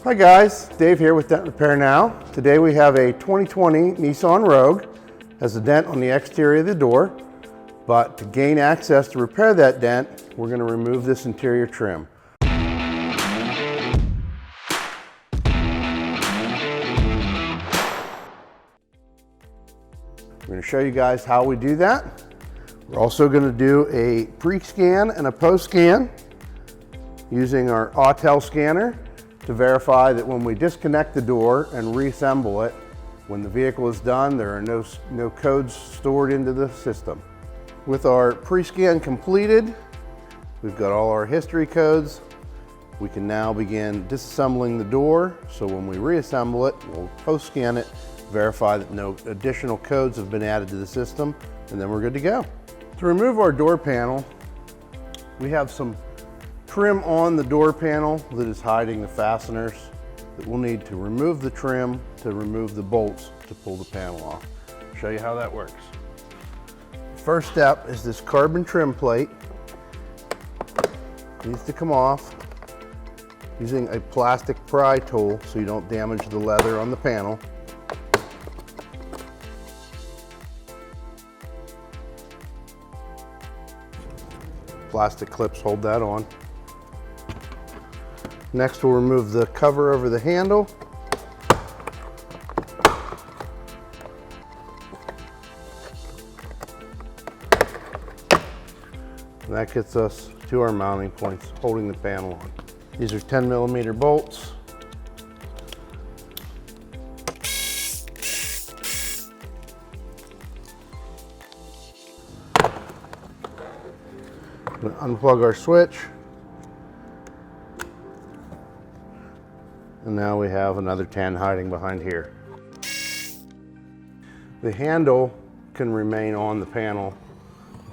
Hi guys, Dave here with Dent Repair Now. Today we have a 2020 Nissan Rogue. Has a dent on the exterior of the door, but to gain access to repair that dent, we're going to remove this interior trim. We're going to show you guys how we do that. We're also going to do a pre-scan and a post-scan using our Autel scanner to verify that when we disconnect the door and reassemble it, when the vehicle is done, there are no codes stored into the system. With our pre-scan completed, we've got all our history codes. We can now begin disassembling the door. So when we reassemble it, we'll post-scan it, verify that no additional codes have been added to the system, and then we're good to go. To remove our door panel, we have some trim on the door panel that is hiding the fasteners that we'll need to remove the trim to remove the bolts to pull the panel off. I'll show you how that works. First step is this carbon trim plate. It needs to come off using a plastic pry tool so you don't damage the leather on the panel. Plastic clips hold that on. Next, we'll remove the cover over the handle. And that gets us to our mounting points holding the panel on. These are 10mm bolts. I'm going to unplug our switch. And now we have another 10 hiding behind here. The handle can remain on the panel.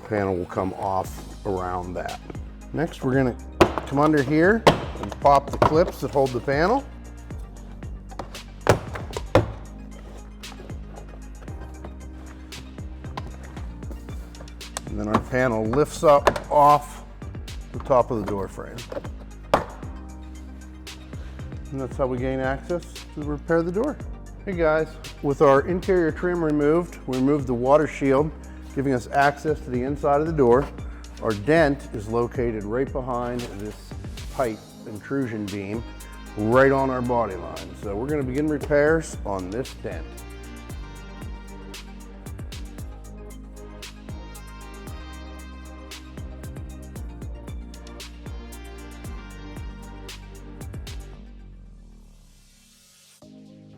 The panel will come off around that. Next, we're going to come under here and pop the clips that hold the panel. And then our panel lifts up off the top of the door frame. And that's how we gain access to repair the door. Hey guys, with our interior trim removed, we removed the water shield, giving us access to the inside of the door. Our dent is located right behind this pipe intrusion beam, right on our body line. So we're going to begin repairs on this dent.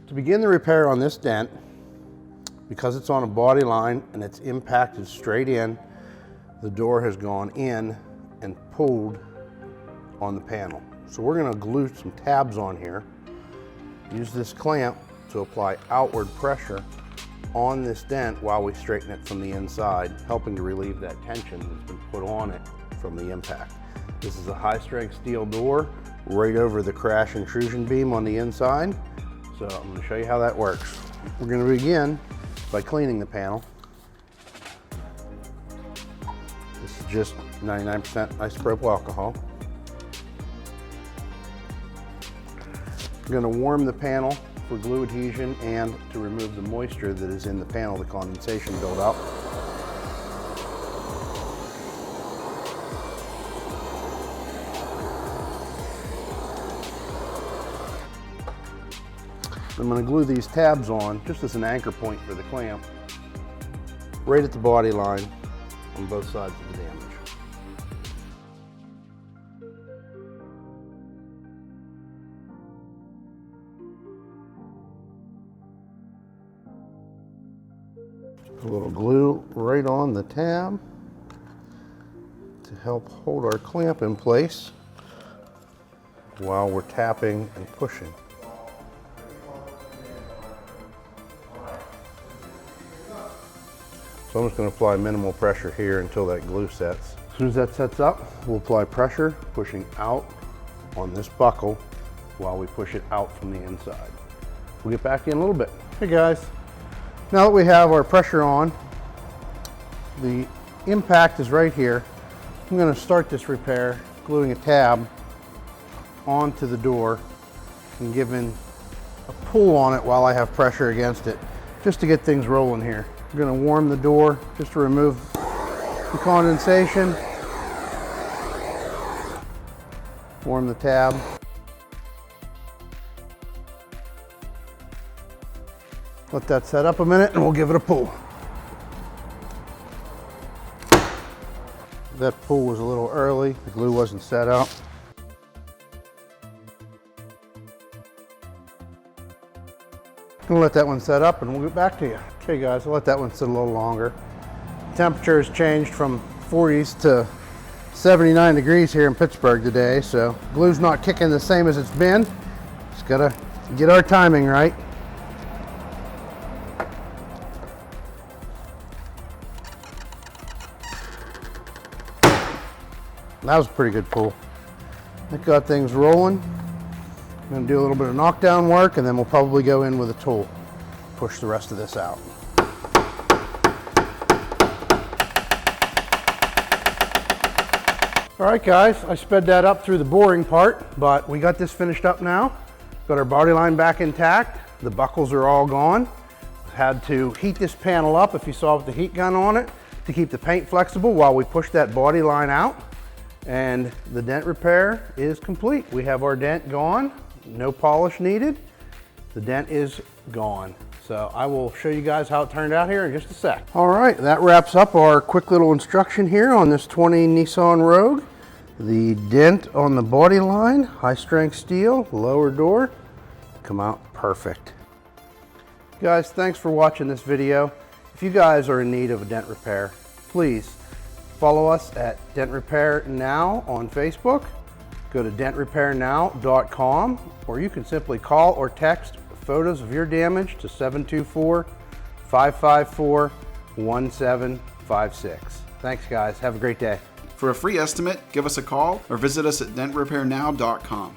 To begin the repair on this dent, because it's on a body line and it's impacted straight in, the door has gone in and pulled on the panel. So we're going to glue some tabs on here. Use this clamp to apply outward pressure on this dent while we straighten it from the inside, helping to relieve that tension that's been put on it from the impact. This is a high-strength steel door right over the crash intrusion beam on the inside. So I'm going to show you how that works. We're going to begin by cleaning the panel. This is just 99% isopropyl alcohol. We're going to warm the panel for glue adhesion and to remove the moisture that is in the panel, the condensation buildup. I'm going to glue these tabs on just as an anchor point for the clamp, right at the body line on both sides of the damage. A little glue right on the tab to help hold our clamp in place while we're tapping and pushing. So I'm just going to apply minimal pressure here until that glue sets. As soon as that sets up, we'll apply pressure, pushing out on this buckle while we push it out from the inside. We'll get back in a little bit. Hey guys, now that we have our pressure on, the impact is right here. I'm going to start this repair gluing a tab onto the door and giving a pull on it while I have pressure against it, just to get things rolling here. I'm gonna warm the door just to remove the condensation. Warm the tab. Let that set up a minute and we'll give it a pull. That pull was a little early, the glue wasn't set up. I'm gonna let that one set up and we'll get back to you. Okay guys, I'll let that one sit a little longer. Temperature has changed from 40s to 79 degrees here in Pittsburgh today, so glue's not kicking the same as it's been. Just gotta get our timing right. That was a pretty good pull. That got things rolling. I'm gonna do a little bit of knockdown work and then we'll probably go in with a tool. Push the rest of this out. All right guys, I sped that up through the boring part, but we got this finished up now. Got our body line back intact. The buckles are all gone. Had to heat this panel up, if you saw with the heat gun on it, to keep the paint flexible while we push that body line out. And the dent repair is complete. We have our dent gone, no polish needed. The dent is gone. So I will show you guys how it turned out here in just a sec. All right, that wraps up our quick little instruction here on this 20 Nissan Rogue. The dent on the body line, high strength steel, lower door, come out perfect. Guys, thanks for watching this video. If you guys are in need of a dent repair, please follow us at Dent Repair Now on Facebook. Go to dentrepairnow.com, or you can simply call or text photos of your damage to 724-554-1756. Thanks guys, have a great day. For a free estimate, give us a call or visit us at dentrepairnow.com.